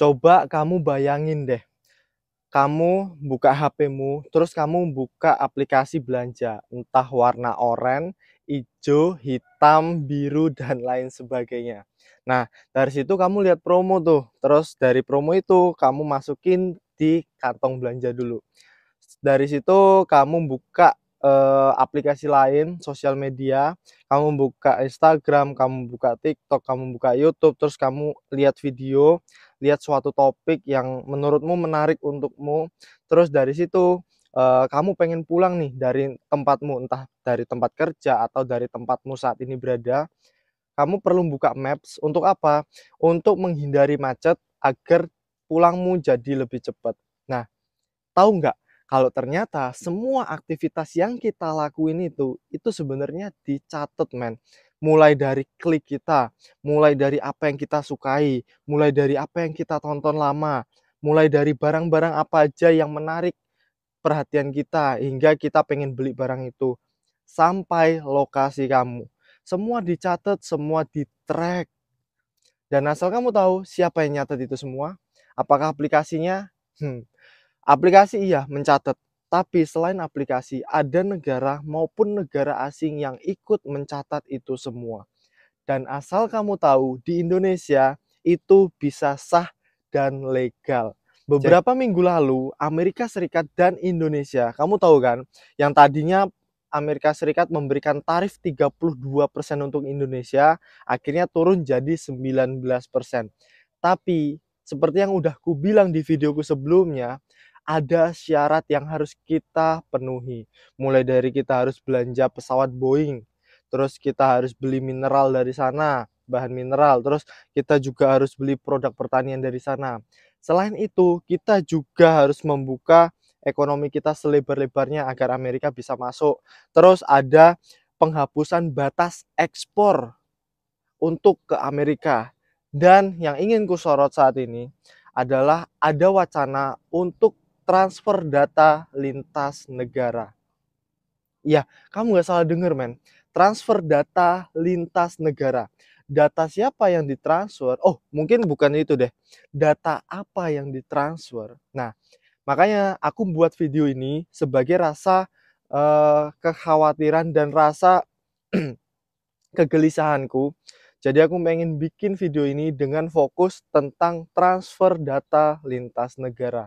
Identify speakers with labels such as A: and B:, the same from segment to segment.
A: Coba kamu bayangin deh, kamu buka HP-mu, terus kamu buka aplikasi belanja, entah warna oranye, hijau, hitam, biru, dan lain sebagainya. Nah, dari situ kamu lihat promo tuh, terus dari promo itu kamu masukin di kantong belanja dulu. Dari situ kamu buka aplikasi lain, sosial media, kamu buka Instagram, kamu buka TikTok, kamu buka YouTube, terus kamu lihat video, lihat suatu topik yang menurutmu menarik untukmu. Terus dari situ kamu pengen pulang nih dari tempatmu, entah dari tempat kerja atau dari tempatmu saat ini berada, kamu perlu buka Maps untuk apa? Untuk menghindari macet agar pulangmu jadi lebih cepat. Nah, tahu nggak, kalau ternyata semua aktivitas yang kita lakuin itu sebenarnya dicatat, men. Mulai dari klik kita, mulai dari apa yang kita sukai, mulai dari apa yang kita tonton lama, mulai dari barang-barang apa aja yang menarik perhatian kita hingga kita pengen beli barang itu, sampai lokasi kamu. Semua dicatat, semua di-track. Dan asal kamu tahu siapa yang nyatet itu semua, apakah aplikasinya? Aplikasi iya mencatat, tapi selain aplikasi ada negara maupun negara asing yang ikut mencatat itu semua. Dan asal kamu tahu di Indonesia itu bisa sah dan legal. Beberapa minggu lalu Amerika Serikat dan Indonesia, kamu tahu kan, yang tadinya Amerika Serikat memberikan tarif 32% untuk Indonesia, akhirnya turun jadi 19%. Tapi seperti yang udah ku bilang di videoku sebelumnya, ada syarat yang harus kita penuhi. Mulai dari kita harus belanja pesawat Boeing, terus kita harus beli mineral dari sana, bahan mineral, terus kita juga harus beli produk pertanian dari sana. Selain itu, kita juga harus membuka ekonomi kita selebar-lebarnya agar Amerika bisa masuk. Terus ada penghapusan batas ekspor untuk ke Amerika. Dan yang ingin ku sorot saat ini adalah ada wacana untuk transfer data lintas negara. Ya, kamu nggak salah denger, men. Transfer data lintas negara. Data siapa yang ditransfer? Oh, mungkin bukan itu deh. Data apa yang ditransfer? Nah, makanya aku buat video ini sebagai rasa kekhawatiran dan rasa kegelisahanku. Jadi aku pengen bikin video ini dengan fokus tentang transfer data lintas negara.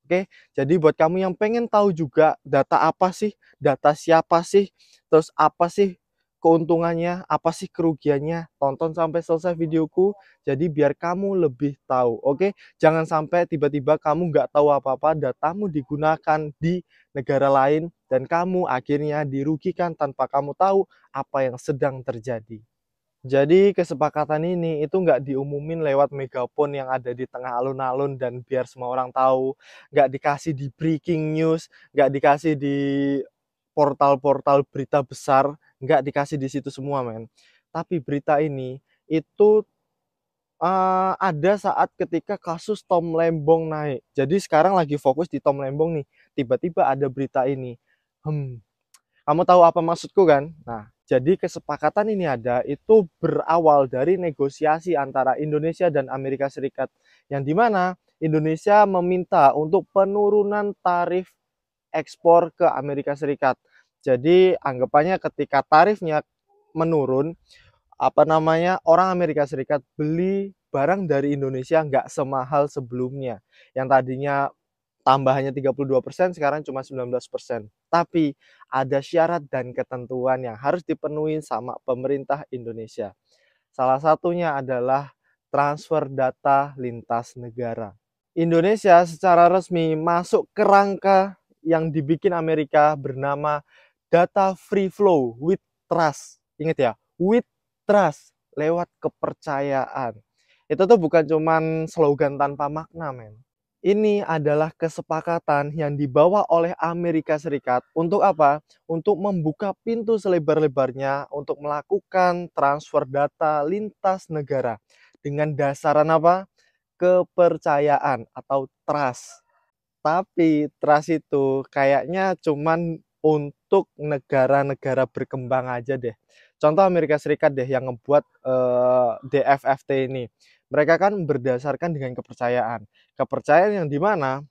A: Oke, jadi buat kamu yang pengen tahu juga data apa sih, data siapa sih, terus apa sih keuntungannya, apa sih kerugiannya, tonton sampai selesai videoku, jadi biar kamu lebih tahu, oke? Jangan sampai tiba-tiba kamu nggak tahu apa-apa, datamu digunakan di negara lain, dan kamu akhirnya dirugikan tanpa kamu tahu apa yang sedang terjadi. Jadi kesepakatan ini itu nggak diumumin lewat megapon yang ada di tengah alun-alun dan biar semua orang tahu, nggak dikasih di breaking news, nggak dikasih di portal-portal berita besar, nggak dikasih di situ semua, men. Tapi berita ini itu ada saat ketika kasus Tom Lembong naik. Jadi sekarang lagi fokus di Tom Lembong nih. Tiba-tiba ada berita ini. Kamu tahu apa maksudku kan? Nah, jadi kesepakatan ini ada itu berawal dari negosiasi antara Indonesia dan Amerika Serikat, yang dimana Indonesia meminta untuk penurunan tarif ekspor ke Amerika Serikat. Jadi anggapannya ketika tarifnya menurun, orang Amerika Serikat beli barang dari Indonesia nggak semahal sebelumnya. Yang tadinya tambahannya 32%, sekarang cuma 19%. Tapi ada syarat dan ketentuan yang harus dipenuhi sama pemerintah Indonesia. Salah satunya adalah transfer data lintas negara. Indonesia secara resmi masuk kerangka yang dibikin Amerika bernama Data Free Flow with Trust. Ingat ya, with trust, lewat kepercayaan. Itu tuh bukan cuman slogan tanpa makna, men. Ini adalah kesepakatan yang dibawa oleh Amerika Serikat untuk apa? Untuk membuka pintu selebar-lebarnya untuk melakukan transfer data lintas negara dengan dasaran apa? Kepercayaan atau trust. Tapi trust itu kayaknya cuman untuk negara-negara berkembang aja deh. Contoh Amerika Serikat deh yang ngebuat DFFT ini. Mereka kan berdasarkan dengan kepercayaan. Kepercayaan yang dimana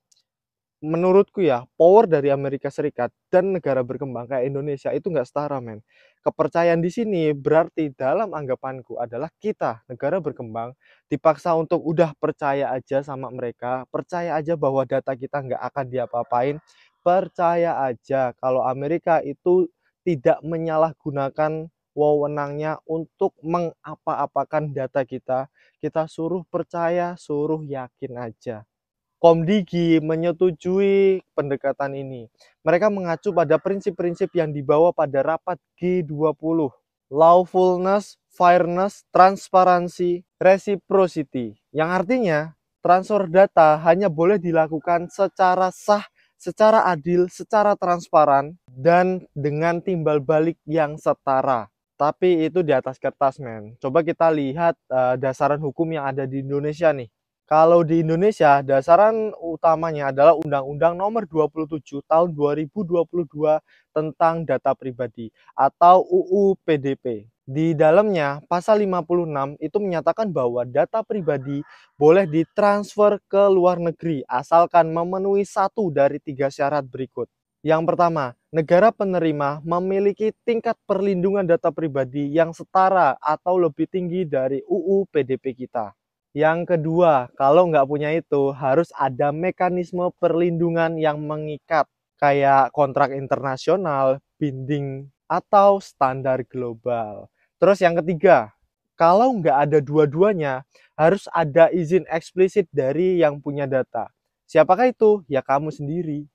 A: menurutku ya, power dari Amerika Serikat dan negara berkembang kayak Indonesia itu nggak setara, men. Kepercayaan di sini berarti dalam anggapanku adalah kita, negara berkembang, dipaksa untuk udah percaya aja sama mereka, percaya aja bahwa data kita nggak akan diapa-apain, percaya aja kalau Amerika itu tidak menyalahgunakan wewenangnya untuk mengapa-apakan data kita. Kita suruh percaya, suruh yakin aja. Komdigi menyetujui pendekatan ini. Mereka mengacu pada prinsip-prinsip yang dibawa pada rapat G20. Lawfulness, fairness, transparansi, reciprocity. Yang artinya, transfer data hanya boleh dilakukan secara sah, secara adil, secara transparan, dan dengan timbal balik yang setara. Tapi itu di atas kertas, men. Coba kita lihat dasaran hukum yang ada di Indonesia nih. Kalau di Indonesia, dasaran utamanya adalah Undang-Undang Nomor 27 Tahun 2022 tentang Data Pribadi atau UU PDP. Di dalamnya, pasal 56 itu menyatakan bahwa data pribadi boleh ditransfer ke luar negeri asalkan memenuhi satu dari 3 syarat berikut. Yang pertama, negara penerima memiliki tingkat perlindungan data pribadi yang setara atau lebih tinggi dari UU PDP kita. Yang kedua, kalau nggak punya itu, harus ada mekanisme perlindungan yang mengikat, kayak kontrak internasional, binding, atau standar global. Terus yang ketiga, kalau nggak ada dua-duanya, harus ada izin eksplisit dari yang punya data. Siapakah itu? Ya kamu sendiri.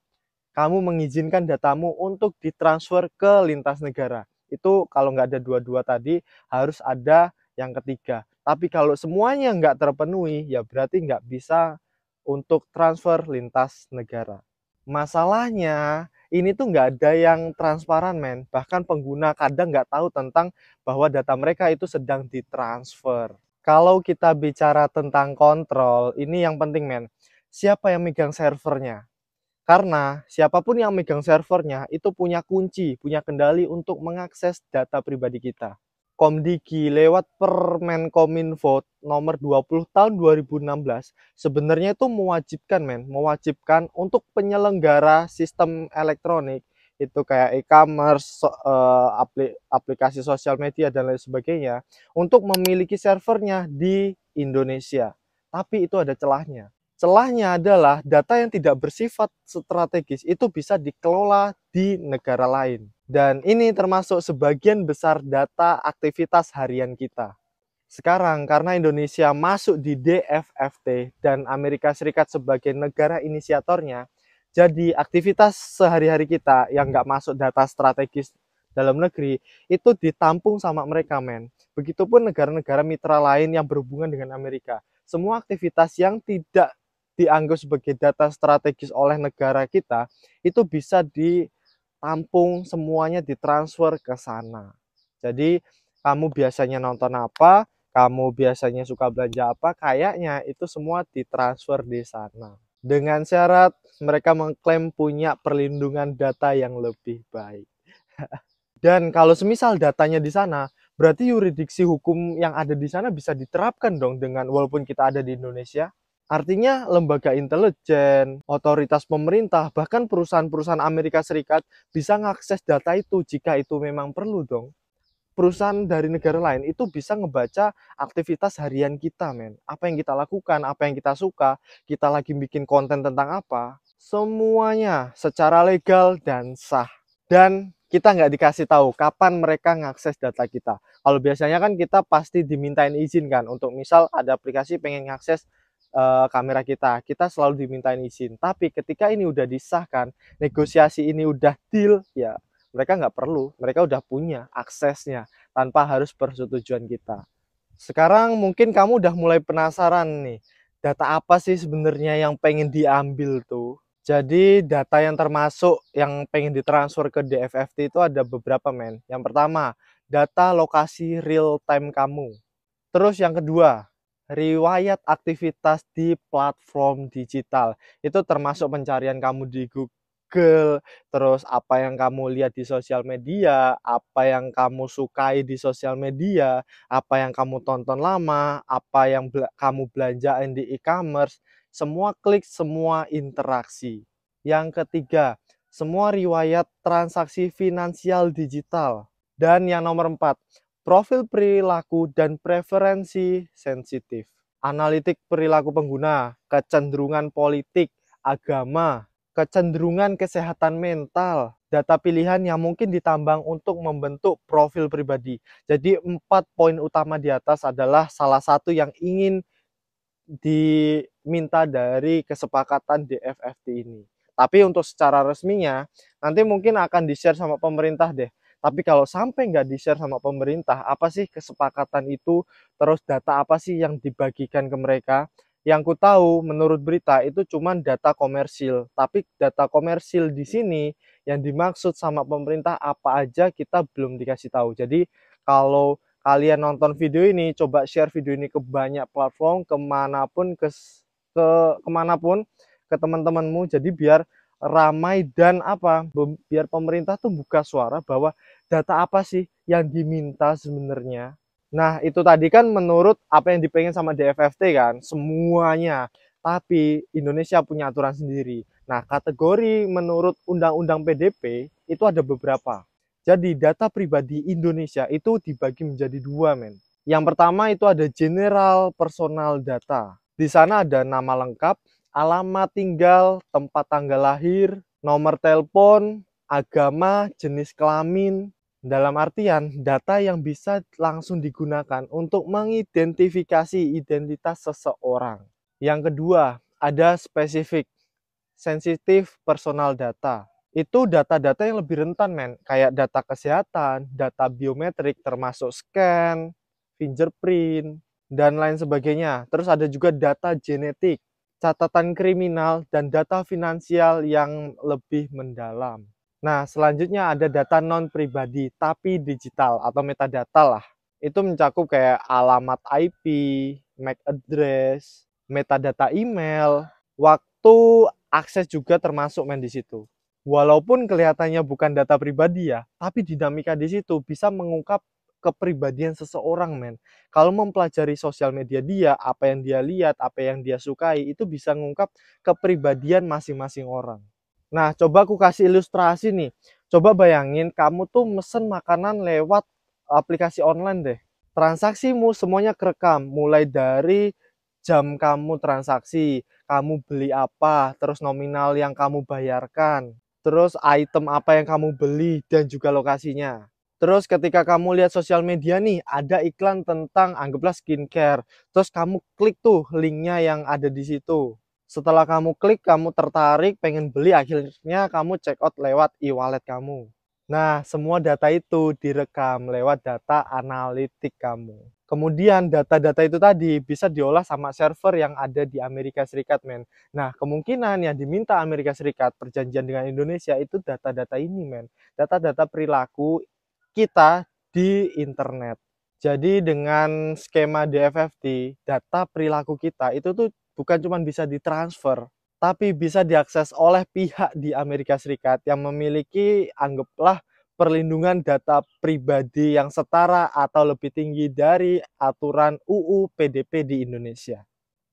A: Kamu mengizinkan datamu untuk ditransfer ke lintas negara. Itu kalau nggak ada dua-dua tadi, harus ada yang ketiga. Tapi kalau semuanya nggak terpenuhi, ya berarti nggak bisa untuk transfer lintas negara. Masalahnya, ini tuh nggak ada yang transparan, men. Bahkan pengguna kadang nggak tahu tentang bahwa data mereka itu sedang ditransfer. Kalau kita bicara tentang kontrol, ini yang penting, men. Siapa yang megang servernya? Karena siapapun yang megang servernya itu punya kunci, punya kendali untuk mengakses data pribadi kita. Komdigi lewat Permenkominfo nomor 20 tahun 2016 sebenarnya itu mewajibkan untuk penyelenggara sistem elektronik itu kayak e-commerce, aplikasi sosial media dan lain sebagainya untuk memiliki servernya di Indonesia. Tapi itu ada celahnya. Celahnya adalah data yang tidak bersifat strategis itu bisa dikelola di negara lain. Dan ini termasuk sebagian besar data aktivitas harian kita. Sekarang karena Indonesia masuk di DFFT dan Amerika Serikat sebagai negara inisiatornya, jadi aktivitas sehari-hari kita yang nggak masuk data strategis dalam negeri itu ditampung sama mereka, men. Begitupun negara-negara mitra lain yang berhubungan dengan Amerika. Semua aktivitas yang tidak dianggap sebagai data strategis oleh negara kita itu bisa ditampung, semuanya ditransfer ke sana. Jadi kamu biasanya nonton apa, kamu biasanya suka belanja apa, kayaknya itu semua ditransfer di sana. Dengan syarat mereka mengklaim punya perlindungan data yang lebih baik. Dan kalau semisal datanya di sana, berarti yurisdiksi hukum yang ada di sana bisa diterapkan dong dengan walaupun kita ada di Indonesia. Artinya lembaga intelijen, otoritas pemerintah, bahkan perusahaan-perusahaan Amerika Serikat bisa mengakses data itu jika itu memang perlu dong. Perusahaan dari negara lain itu bisa ngebaca aktivitas harian kita, men. Apa yang kita lakukan, apa yang kita suka, kita lagi bikin konten tentang apa. Semuanya secara legal dan sah. Dan kita nggak dikasih tahu kapan mereka ngakses data kita. Kalau biasanya kan kita pasti dimintain izin kan untuk misal ada aplikasi pengen ngakses kamera kita selalu dimintain izin. Tapi ketika ini udah disahkan, negosiasi ini udah deal, ya mereka nggak perlu, mereka udah punya aksesnya tanpa harus persetujuan kita. Sekarang mungkin kamu udah mulai penasaran nih, data apa sih sebenarnya yang pengen diambil tuh? Jadi data yang termasuk yang pengen ditransfer ke DFFT itu ada beberapa, men. Yang pertama, data lokasi real time kamu. Terus yang kedua, riwayat aktivitas di platform digital. Itu termasuk pencarian kamu di Google, Google, terus apa yang kamu lihat di sosial media, apa yang kamu sukai di sosial media, apa yang kamu tonton lama, apa yang kamu belanjain di e-commerce, semua klik, semua interaksi. Yang ketiga, semua riwayat transaksi finansial digital. Dan yang nomor 4, profil perilaku dan preferensi sensitif. Analitik perilaku pengguna, kecenderungan politik, agama, kecenderungan kesehatan mental, data pilihan yang mungkin ditambang untuk membentuk profil pribadi. Jadi 4 poin utama di atas adalah salah satu yang ingin diminta dari kesepakatan DFFT ini. Tapi untuk secara resminya, nanti mungkin akan di-share sama pemerintah deh. Tapi kalau sampai nggak di-share sama pemerintah, apa sih kesepakatan itu, terus data apa sih yang dibagikan ke mereka? Yang ku tahu menurut berita itu cuma data komersil. Tapi data komersil di sini yang dimaksud sama pemerintah apa aja kita belum dikasih tahu. Jadi kalau kalian nonton video ini, coba share video ini ke banyak platform, kemanapun, kemanapun, ke teman-temanmu. Jadi biar ramai dan biar pemerintah tuh buka suara bahwa data apa sih yang diminta sebenarnya. Nah, itu tadi kan menurut apa yang dipengen sama DFFT kan, semuanya. Tapi Indonesia punya aturan sendiri. Nah, kategori menurut Undang-Undang PDP itu ada beberapa. Jadi data pribadi Indonesia itu dibagi menjadi 2, men. Yang pertama itu ada general personal data. Di sana ada nama lengkap, alamat tinggal, tempat tanggal lahir, nomor telepon, agama, jenis kelamin. Dalam artian data yang bisa langsung digunakan untuk mengidentifikasi identitas seseorang. Yang kedua, ada spesifik sensitif personal data. Itu data-data yang lebih rentan, men. Kayak data kesehatan, data biometrik termasuk scan, fingerprint, dan lain sebagainya. Terus ada juga data genetik, catatan kriminal, dan data finansial yang lebih mendalam. Nah, selanjutnya ada data non-pribadi, tapi digital atau metadata lah. Itu mencakup kayak alamat IP, MAC address, metadata email, waktu akses juga termasuk, men, di situ. Walaupun kelihatannya bukan data pribadi ya, tapi dinamika di situ bisa mengungkap kepribadian seseorang, men. Kalau mempelajari sosial media dia, apa yang dia lihat, apa yang dia sukai, itu bisa mengungkap kepribadian masing-masing orang. Nah, coba aku kasih ilustrasi nih. Coba bayangin kamu tuh mesen makanan lewat aplikasi online deh. Transaksimu semuanya kerekam, mulai dari jam kamu transaksi, kamu beli apa, terus nominal yang kamu bayarkan, terus item apa yang kamu beli, dan juga lokasinya. Terus ketika kamu lihat sosial media nih, ada iklan tentang anggaplah skincare, terus kamu klik tuh linknya yang ada di situ. Setelah kamu klik, kamu tertarik, pengen beli, akhirnya kamu check out lewat e-wallet kamu. Nah, semua data itu direkam lewat data analitik kamu. Kemudian data-data itu tadi bisa diolah sama server yang ada di Amerika Serikat, men. Nah, kemungkinan yang diminta Amerika Serikat perjanjian dengan Indonesia itu data-data ini, men. Data-data perilaku kita di internet. Jadi dengan skema DFFT, data perilaku kita itu tuh bukan cuma bisa ditransfer, tapi bisa diakses oleh pihak di Amerika Serikat yang memiliki, anggaplah, perlindungan data pribadi yang setara atau lebih tinggi dari aturan UU PDP di Indonesia.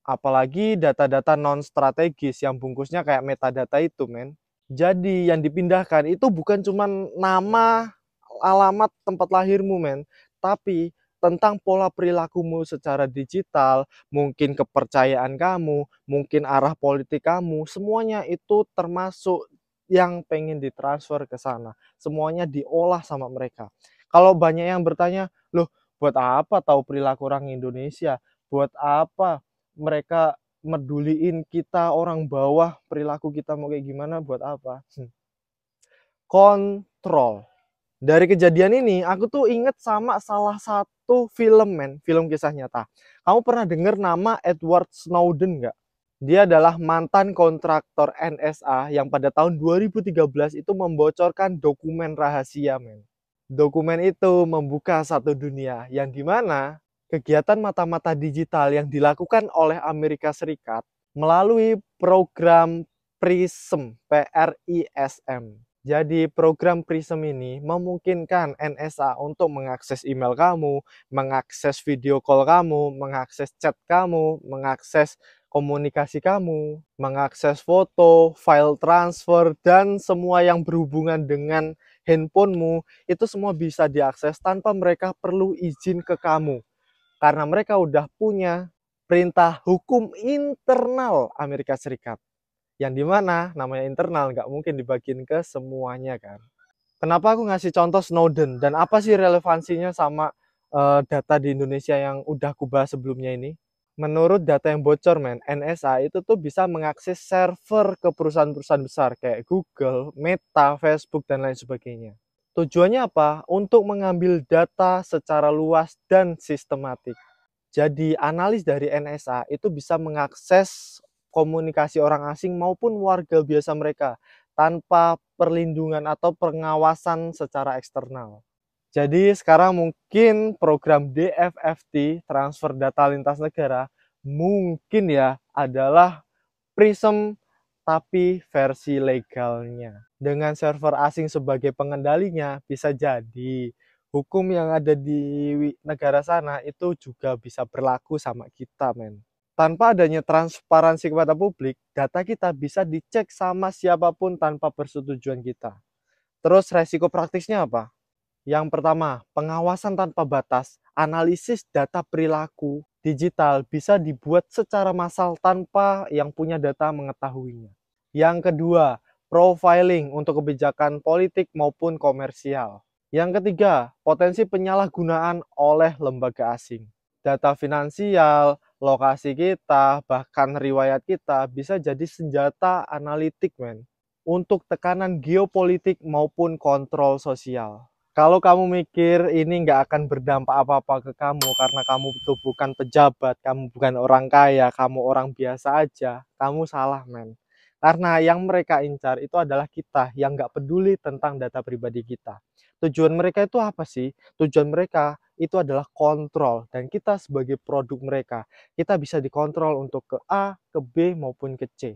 A: Apalagi data-data non-strategis yang bungkusnya kayak metadata itu, men. Jadi yang dipindahkan itu bukan cuma nama, alamat, tempat lahirmu, men, tapi tentang pola perilakumu secara digital, mungkin kepercayaan kamu, mungkin arah politik kamu, semuanya itu termasuk yang pengen ditransfer ke sana. Semuanya diolah sama mereka. Kalau banyak yang bertanya, loh buat apa tahu perilaku orang Indonesia? Buat apa mereka meduliin kita orang bawah, perilaku kita mau kayak gimana, buat apa? Kontrol. Dari kejadian ini, aku tuh inget sama salah satu film, men. Film kisah nyata. Kamu pernah dengar nama Edward Snowden nggak? Dia adalah mantan kontraktor NSA yang pada tahun 2013 itu membocorkan dokumen rahasia, men. Dokumen itu membuka satu dunia yang dimana kegiatan mata-mata digital yang dilakukan oleh Amerika Serikat melalui program PRISM, PRISM. Jadi program PRISM ini memungkinkan NSA untuk mengakses email kamu, mengakses video call kamu, mengakses chat kamu, mengakses komunikasi kamu, mengakses foto, file transfer, dan semua yang berhubungan dengan handphonemu, itu semua bisa diakses tanpa mereka perlu izin ke kamu. Karena mereka udah punya perintah hukum internal Amerika Serikat. Yang dimana namanya internal nggak mungkin dibagiin ke semuanya kan. Kenapa aku ngasih contoh Snowden dan apa sih relevansinya sama data di Indonesia yang udah aku bahas sebelumnya ini? Menurut data yang bocor NSA itu tuh bisa mengakses server ke perusahaan-perusahaan besar kayak Google, Meta, Facebook, dan lain sebagainya. Tujuannya apa? Untuk mengambil data secara luas dan sistematik. Jadi analis dari NSA itu bisa mengakses komunikasi orang asing maupun warga biasa mereka tanpa perlindungan atau pengawasan secara eksternal. Jadi sekarang mungkin program DFFT, transfer data lintas negara, mungkin ya adalah PRISM tapi versi legalnya. Dengan server asing sebagai pengendalinya, bisa jadi hukum yang ada di negara sana itu juga bisa berlaku sama kita, men. Tanpa adanya transparansi kepada publik, data kita bisa dicek sama siapapun tanpa persetujuan kita. Terus resiko praktisnya apa? Yang pertama, pengawasan tanpa batas. Analisis data perilaku digital bisa dibuat secara massal tanpa yang punya data mengetahuinya. Yang kedua, profiling untuk kebijakan politik maupun komersial. Yang ketiga, potensi penyalahgunaan oleh lembaga asing. Data finansial, lokasi kita, bahkan riwayat kita bisa jadi senjata analitik, untuk tekanan geopolitik maupun kontrol sosial. Kalau kamu mikir ini nggak akan berdampak apa-apa ke kamu karena kamu itu bukan pejabat, kamu bukan orang kaya, kamu orang biasa aja, kamu salah, Karena yang mereka incar itu adalah kita yang nggak peduli tentang data pribadi kita. Tujuan mereka itu apa sih? Tujuan mereka itu adalah kontrol, dan kita sebagai produk mereka, kita bisa dikontrol untuk ke A, ke B, maupun ke C.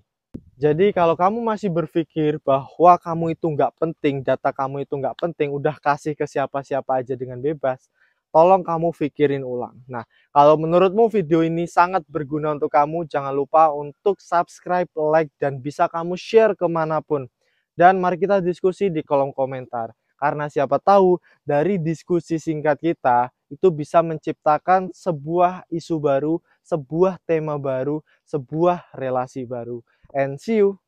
A: Jadi kalau kamu masih berpikir bahwa kamu itu nggak penting, data kamu itu nggak penting, udah kasih ke siapa-siapa aja dengan bebas, tolong kamu pikirin ulang. Nah, kalau menurutmu video ini sangat berguna untuk kamu, jangan lupa untuk subscribe, like, dan bisa kamu share kemanapun. Dan mari kita diskusi di kolom komentar. Karena siapa tahu dari diskusi singkat kita, itu bisa menciptakan sebuah isu baru, sebuah tema baru, sebuah relasi baru. And see you.